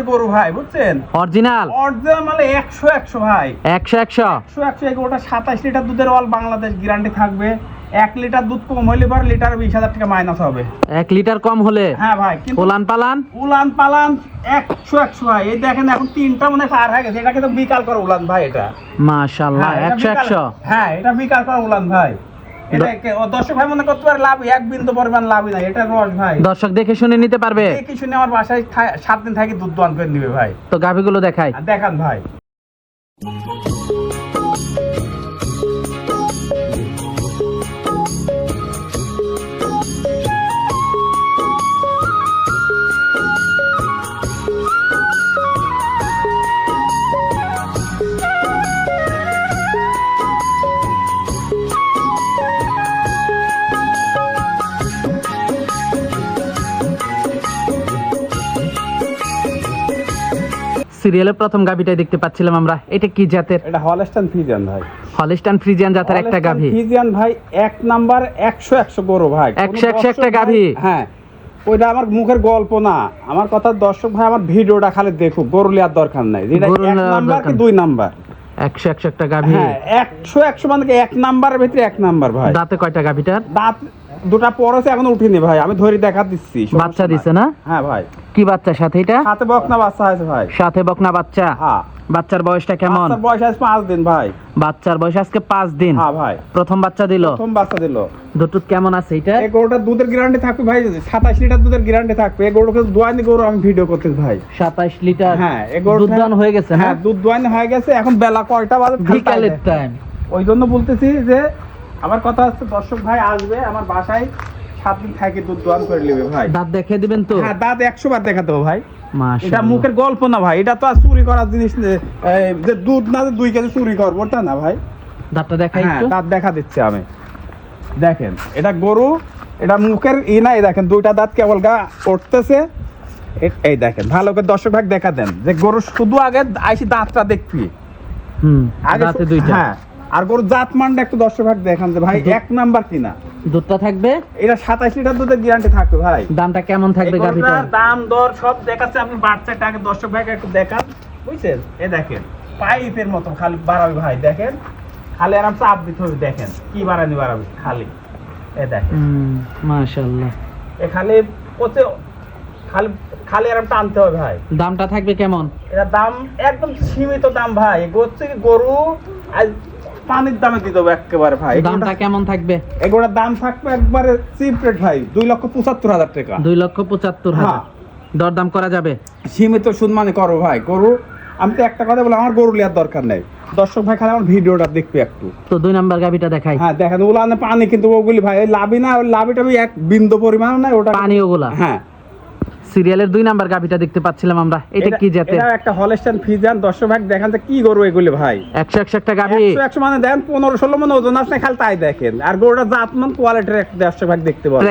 গরু ভাই বুঝছেন, অরিজিনাল অরিজিনাল মানে 100 ভাই, 100 ওটা 27 লিটার দুধের অল বাংলাদেশ গ্যারান্টি থাকবে। 1 লিটার দুধ কম হলে পর লিটার 20,000 টাকা মাইনাস হবে। 1 লিটার কম হলে? হ্যাঁ ভাই। কিন্তু উলান পালান 100 ভাই। এই দেখেন এখন 3টা মনে পার হয়ে গেছে, এটা কিন্তু বিকাল করা উলান ভাই। এটা মাশাআল্লাহ 100 হ্যাঁ, এটা বিকাল করা উলান ভাই। এটা দর্শক ভাই মনে করতে পারে লাভ, এক বিন্দু পরিমাণ লাভই নাই। এটা রস ভাই, দর্শক দেখে শুনে নিতে পারবে। দেখে শুনে আমার বাসায় 7 দিন থাকি দুধ দোয়ান করে নিবে ভাই। তো গাভীগুলো দেখাই, দেখান ভাই। সিরিয়ালের প্রথম গাভীটাই দেখতে পাচ্ছিলাম আমরা, এটা কি জাতের? এটা হলস্টাইন ফ্রিজিয়ান ভাই। হলস্টাইন ফ্রিজিয়ান জাতের একটা গাভী। ফ্রিজিয়ান ভাই এক নাম্বার 100 গরু ভাই। 100 একটা গাভী। হ্যাঁ, ওইটা আমার মুখের গল্প না, আমার কথা। দর্শক ভাই আমার ভিডিওটা খালি দেখুক, গরু লিয়ার দরকার নাই। যেটা 1 নাম্বার কি 2 নাম্বার? 100 একটা গাভী। হ্যাঁ, 100 মানে 1 নাম্বারের ভিতরে 1 নাম্বার ভাই। দাঁতে কয়টা গাভীটার? দাঁত দুটা পরছে, এখনো উঠিনি ভাই। আমি ধরে দেখা দিচ্ছি। বাচ্চা দিছে না? হ্যাঁ ভাই। কি বাচ্চা সাথে? এটা সাথে বকনা বাচ্চা আছে ভাই। সাথে বকনা বাচ্চা? হ্যাঁ। বাচ্চার বয়সটা কেমন? বাচ্চার বয়স আজ 5 দিন ভাই। বাচ্চার বয়স আজকে 5 দিন। হ্যাঁ ভাই। প্রথম বাচ্চা দিল? প্রথম বাচ্চা দিল। দুধ কেমন আছে এটা? এই গরুটা দুধের গ্যারান্টি থাকবে ভাই, 27 লিটার দুধের গ্যারান্টি থাকবে। এই গরুকে দোয়ানি গরু আমি ভিডিও করতেছি ভাই। 27 লিটার? হ্যাঁ, এই গরুটা দুধ দান হয়ে গেছে না? হ্যাঁ, দুধ দোয়ানি হয়ে গেছে। এখন বেলা কয়টা বাজে? বিকালের টাইম। ওই জন্য বলতেছি যে আমার কথা হচ্ছে দর্শক ভাই আসবে আমার বাসায়, 7 দিন থাকি দুধ দোয়ান করে নেবে ভাই। দাঁত দেখে দিবেন তো? হ্যাঁ, দাঁত 100 বার দেখাতে হবে ভাই। এটা মাশাআল্লাহ, মুখের গল্প না ভাই। এটা তো আর চুরি করার জিনিস না, যে দুধ না 2 কেজি চুরি করবো তা না ভাই। দাঁতটা দেখাই হ্যাঁ, একটু। দাঁত দেখা দিচ্ছে আমি। দেখেন এটা গরু, এটা মুখের নাই। দেখেন 2টা দাঁত কেবল গা উঠতেছে। এই দেখেন ভালো করে দর্শক ভাগ দেখা দেন যে গরু শুধু আগে আইসি দাঁতটা দেখবি। আগে দাঁতে 2টা। হ্যাঁ, আর গরু জাত মানটা একটু দর্শক ভাগ দেখান যে ভাই 1 নাম্বার কিনা। দুধটা থাকবে? এটা 27 লিটার দুধের গ্যারান্টি থাকবে ভাই। দামটা কেমন থাকবে গাভীটার? দাম দর সব দেখাচ্ছে, আপনি বাচ্চাটা আগে দর্শক ভাই একটু দেখান, বুঝছেন? এই দেখেন পাইপের মতো খালি বাড়াবে ভাই। দেখেন খালি আরাম চাপ দিতে হবে। দেখেন কি বাড়ানি বাড়াবে খালি। এই দেখেন মাশাআল্লাহ, এ খালি পচে খালি খালি আরাম টানতে হবে ভাই। দামটা থাকবে কেমন? এটা দাম একদম সীমিত দাম ভাই। হচ্ছে কি গরু আজ পানির দামে দিতে হবে একেবারে ভাই। দামটা কেমন থাকবে? এগুলোর দাম থাকবে একবারে চিপ রেট ভাই, 2,75,000 টাকা। 2,75,000। দরদাম করা যাবে? সীমিত সুদ মানে করো ভাই। গরু আমি তো একটা কথা বলি, আমার গরু লিয়ার দরকার নেই। দর্শক ভাই খালি আমার ভিডিওটা দেখবে একটু। তো 2 নাম্বার গাভীটা দেখাই। হ্যাঁ দেখেন, উলানে পানি কিন্তু ওগুলি ভাই লাভই না। ওই লাভিটা আমি 1 বিন্দু পরিমাণ নাই ওটা পানি ওগুলা। হ্যাঁ, সিরিয়ালের 2 নাম্বার গাভীটা দেখতে পাচ্ছিলাম আমরা, এটা কি জাতের? এটা একটা হলস্টাইন ফ্রিজিয়ান। দর্শক ভাই দেখেন যে কি গরু এগুলি ভাই। 100 একটা গাভী। 100 মানে দেখেন 15-16 মণ ওজন আছে খালি, তাই দেখেন। আর গরুটা জাতমান কোয়ালিটির একটা দর্শক ভাই দেখতে পাবেন।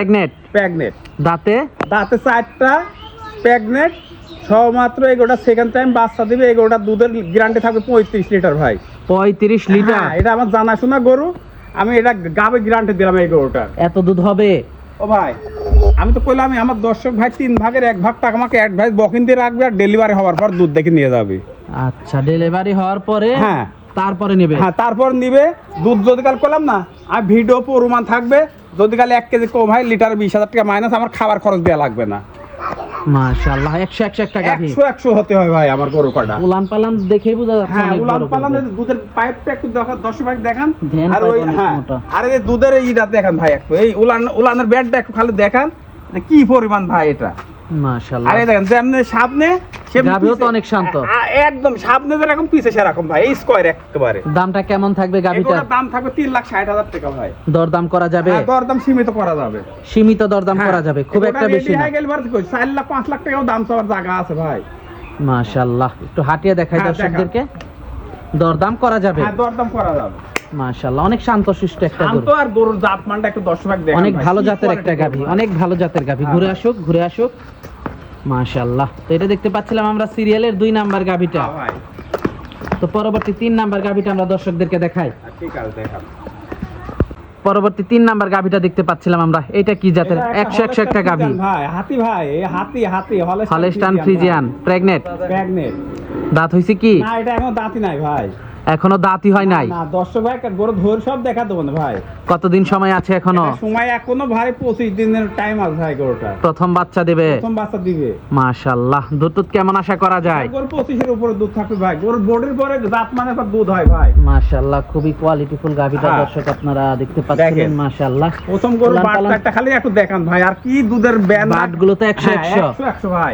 প্রেগনেট। দাঁতে 4টা প্রেগনেট সব মাত্র। এই গরুটা সেকেন্ড টাইম বাচ্চা দিবে। এই গরুটা দুধের গ্যারান্টি থাকবে 35 লিটার ভাই। 35 লিটার? এটা আমার জানাশোনা গরু, আমি এটা গাবে গ্যারান্টি দিলাম এই গরুটা। এত দুধ হবে? ও ভাই আমি তো কইলাম আমার দর্শক ভাই 3 ভাগের 1 ভাগ টাকা আমাকে অ্যাডভাইস বকিং দিয়ে রাখবে, আর ডেলিভারি হওয়ার পর দুধ দেখে নিয়ে যাবে। আচ্ছা, ডেলিভারি হওয়ার পরে? হ্যাঁ, তারপরে নেবে? হ্যাঁ, তারপর নিবে। দুধ যদি কাল করলাম না, আর ভিডিও প্রমাণ থাকবে। যদি কাল 1 কেজি কম হয় লিটার 20,000 টাকা মাইনাস, আমার খাবার খরচ দেওয়া লাগবে না। মাশাআল্লাহ, 100 একটা গাভী। 100 হতে হয় ভাই আমার গরু কাটা। উলান পালান দেখেই বোঝা যাচ্ছে। হ্যাঁ, উলান পালান দুধের পাইপটা একটু দর্শক ভাই দেখান। ধ্যান আর ওই পাইপ অনেক হ্যাঁ, মোটা। আর এই দুধের এইটা দেখান ভাই একটু। এই উলানের ব্যাটটা একটু খালি দেখান যে কি পরিমাণ ভাই এটা। মাশাআল্লাহ, আর এই দেখেন যেমনি সামনে গাভীও তো অনেক শান্ত। একদম সামনে যেরকম পিছে সেরকম ভাই, এই স্কয়ার একেবারে। দামটা কেমন থাকবে গাভীটার? এগুলোর দাম থাকবে 3,60,000 টাকা ভাই। দরদাম করা যাবে? হ্যাঁ, দরদাম সীমিত করা যাবে। সীমিত দরদাম করা যাবে, খুব একটা বেশি না। 4 লাখ 5 লাখ টাকাও দাম চাওয়ার জায়গা আছে ভাই। মাশাআল্লাহ, একটু হাঁটিয়ে দেখাই দর্শকদেরকে। দরদাম করা যাবে? হ্যাঁ, দরদাম করা যাবে। মাশাআল্লাহ, অনেক শান্তশিষ্ট একটা গরু। শান্ত, আর গরুর জাত মানটা একটু দর্শক দেখেন। অনেক ভালো জাতের একটা গাভী, অনেক ভালো জাতের গাভী। ঘুরে আসুক। মাশাআল্লাহ, তো এটা দেখতে পাচ্ছিলাম আমরা সিরিয়ালের 2 নাম্বার গাভীটা। ভাই তো পরবর্তী 3 নাম্বার গাভীটা আমরা দর্শকদেরকে দেখাই। ঠিক আছে, দেখান। পরবর্তী 3 নাম্বার গাভিটা দেখতে পাচ্ছিলাম আমরা, এটা কি জাতের? এটা 100 একটা গাভি, ভাই হাতি ভাই, এই হাতি হলস্টাইন ফ্রিজিয়ান, প্রেগনেন্ট। প্রেগনেন্ট। দাঁত হইছে কি? না এটা এখনো দাঁতই নাই ভাই, এখনো দাঁতই হয় নাই। না দর্শক ভাই গরু ধরে সব দেখা দেবো না ভাই। কতদিন সময় আছে এখনো? এটা সময় এখনো ভাই 25 দিনের টাইম আছে ভাই। গরুটা প্রথম বাচ্চা দেবে, প্রথম বাচ্চা দিবে। মাশাআল্লাহ। দুধ টুধ কেমন আশা করা যায়? গরু 25 এর উপরে দুধ থাকবে ভাই। গরুর বডির পরে জাত মানে পর দুধ হয় ভাই। মাশাআল্লাহ, খুবই কোয়ালিটিফুল গাভিটা হ্যাঁ। দর্শক আপনারা দেখতে পাচ্ছেন। দেখেন। মাশাআল্লাহ, প্রথম গরু উলান বাটটা পালান। একটা খালি একটু দেখান ভাই, আর কি দুধের ব্যান্ড। বাটগুলো তো 100 100 ভাই।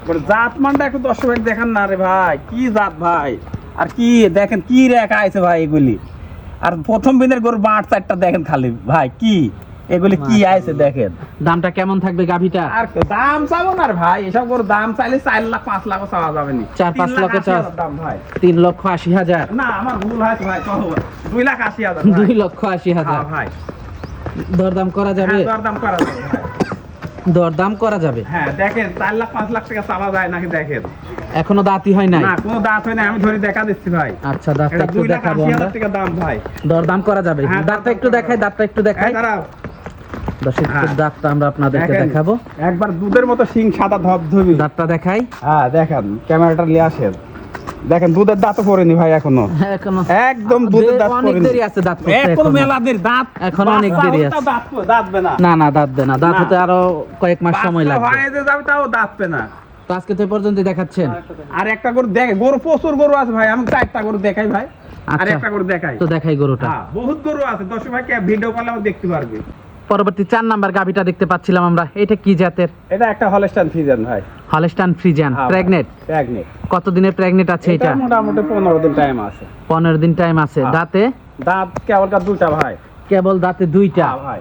গরুর জাত মানটা একটু দর্শক ভাই দেখান না রে ভাই, কি জাত ভাই। আর কি দেখেন কি রেখা আছে ভাই এগুলি। আর প্রথম দিনের গরুর বাট চারটা দেখেন খালি ভাই, কি এগুলি কি আছে দেখেন। দামটা কেমন থাকবে গাভিটা? আর দাম চাবো না রে ভাই, এসব গরুর দাম চাইলে 4 লাখ 5 লাখ চাওয়া যাবে না। 4-5 লাখ দাম ভাই। 3,80,000। না আমার ভুল হয়েছে ভাই, কত 2,80,000 2,80,000 ভাই। দরদাম করা যাবে? হ্যাঁ, দরদাম করা যাবে ভাই। দরদাম করা যাবে। হ্যাঁ দেখেন 4 লাখ 5 লাখ টাকা চাওয়া যায় নাকি দেখেন। এখনো দাঁতই হয় নাই? না কোনো দাঁত হয় না, আমি ধরে দেখা দিচ্ছি ভাই। আচ্ছা, দাঁতটা এটা একটু 2,80,000 দেখাবো আমরা। টাকা দাম ভাই। দরদাম করা যাবে? হ্যাঁ, দাঁতটা একটু দেখাই, দাঁতটা একটু দেখাই। এই দাঁড়াও। দর্শক হ্যাঁ। দাঁতটা আমরা আপনাদেরকে দেখেন, দেখাবো। একবার দুধের মতো শিং সাদা ধবধবি। দাঁতটা দেখাই। হ্যাঁ দেখেন, ক্যামেরাটা নিয়ে আসেন। দেখেন দুধের দাঁতও পড়েনি ভাই এখনো। এখনো একদম দুধের দাঁত অনেক পড়েনি। দেরি আছে দাঁত পড়তে এখনো এখনো। মেলা দেরি, দাঁত এখনো অনেক বাচ্চা দেরি হলে আছে। তাও দাঁতবে না। না না, দাঁতবে না, দাঁত না। হতে আরো কয়েক মাস সময় বাচ্চা লাগবে। হয়ে যে যাবে তাও দাঁতবে না। তো আজকে তো এই পর্যন্ত দেখাচ্ছেন। আর একটা গরু দেখে, গরু প্রচুর গরু আছে ভাই, আমি 4টা গরু দেখাই ভাই। আর আচ্ছা, একটা গরু দেখাই। তো দেখাই গরুটা। হ্যাঁ বহুত গরু আছে, দর্শক ভাই ভিডিও কলে আমার দেখতে পারবে। পরবর্তী 4 নাম্বার গাভিটা দেখতে পাচ্ছিলাম আমরা, এটা কি জাতের? এটা একটা হলস্টাইন ফ্রিজিয়ান ভাই। হলস্টাইন ফ্রিজিয়ান, হ্যাঁ, প্রেগনেন্ট। প্রেগনেন্ট। কতদিনের প্রেগনেন্ট আছে এটা? মোটামুটি 15 দিন টাইম আছে। 15 দিন টাইম আছে। হ্যাঁ। দাঁতে? দাঁত কেবল দুইটা ভাই। কেবল দাঁতে 2টা। হ্যাঁ ভাই।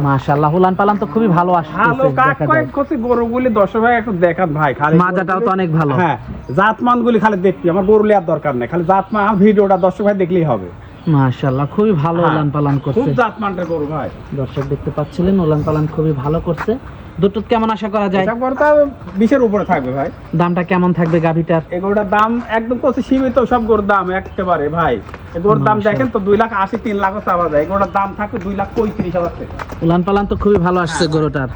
মাশাআল্লাহ, উলান পালান তো খুবই ভালো আসছে। ভালো কাক কয়েক কত গরুগুলি দর্শক ভাই একটু দেখান ভাই। খালি মাজাটাও তো অনেক ভালো। হ্যাঁ, জাতমানগুলি খালি দেখবি, আমার গরু লিয়ার দরকার নেই, খালি জাতমান ভিডিওটা দর্শক ভাই দেখলেই হবে। মাশাআল্লাহ, খুবই ভালো হ্যাঁ, উলান পালান খুব করছে। জাতমানটা গরু ভাই। দর্শক দেখতে পাচ্ছিলেন, উলান পালান খুবই ভালো করছে। দুধ টুধ কেমন আশা করা যায়? এটা গরুটা 20-এর উপরে থাকবে ভাই। দামটা কেমন থাকবে গাভিটার? এই গরুটার দাম একদম কত সীমিত, সব গরুর দাম একেবারে ভাই। এই গরুর দাম মাশাআল্লাহ। দেখেন তো 2,80,000 3 লাখও চাওয়া যায়। এই গরুটার দাম থাকবে 2,35,000 টাকা। উলান পালান তো খুবই ভালো আসছে গরুটার।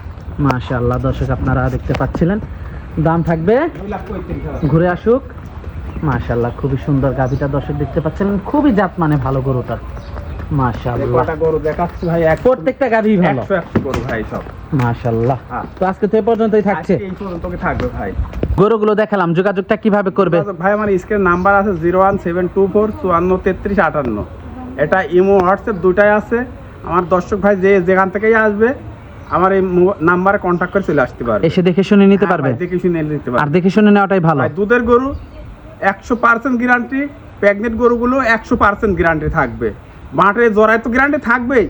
মাশাআল্লাহ, দর্শক আপনারা দেখতে পাচ্ছিলেন, দাম থাকবে 2,35,000। ঘুরে আসুক। মাশাআল্লাহ, খুবই সুন্দর গাভিটা দর্শক দেখতে পাচ্ছেন, খুবই জাত মানে ভালো গরুটার। এই মাশাআল্লাহ, কটা গরু দেখাচ্ছি ভাই, প্রত্যেকটা গাভি ভালো। 100 গরু ভাই সব। মাশাআল্লাহ। হ্যাঁ। তো আজকে তো এই পর্যন্তই থাকছে। আজকে এই পর্যন্ত থাকবে ভাই। গরুগুলো দেখালাম, যোগাযোগটা কিভাবে করবে? ভাই আমার স্ক্রিন নাম্বার আছে 01724 54 33 58। এটা ইমো হোয়াটসঅ্যাপ দুটাই আছে। আমার দর্শক ভাই যে যেখান থেকেই আসবে আমার এই নাম্বারে কন্ট্যাক্ট করে চলে আসতে পারবে। এসে দেখে শুনে নিতে হ্যাঁ পারবে। ভাই, দেখে শুনে নিতে আর পারবে। দেখে শুনে নেওয়াটাই ভালো। ভাই দুধের গরু 100% গ্যারান্টি, প্রেগনেন্ট গরুগুলো 100% গ্যারান্টি থাকবে। মাঠে জরায় তো গ্যারান্টি থাকবেই।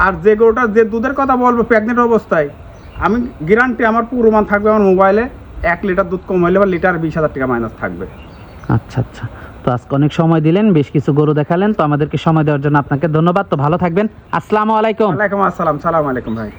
আর যে গরুটা যে দুধের কথা বলবো প্রেগনেন্ট অবস্থায়, আমি গ্যারান্টি আমার পুরোমান থাকবে আমার মোবাইলে। 1 লিটার দুধ কম হইলে বা লিটার 20,000 টাকা মাইনাস থাকবে। আচ্ছা আচ্ছা, তো আজকে অনেক সময় দিলেন, বেশ কিছু গরু দেখালেন, তো আমাদেরকে সময় দেওয়ার জন্য আপনাকে ধন্যবাদ। তো ভালো থাকবেন। আসসালামু আলাইকুম। ওয়ালাইকুম আসসালাম, সালাম আলাইকুম ভাই।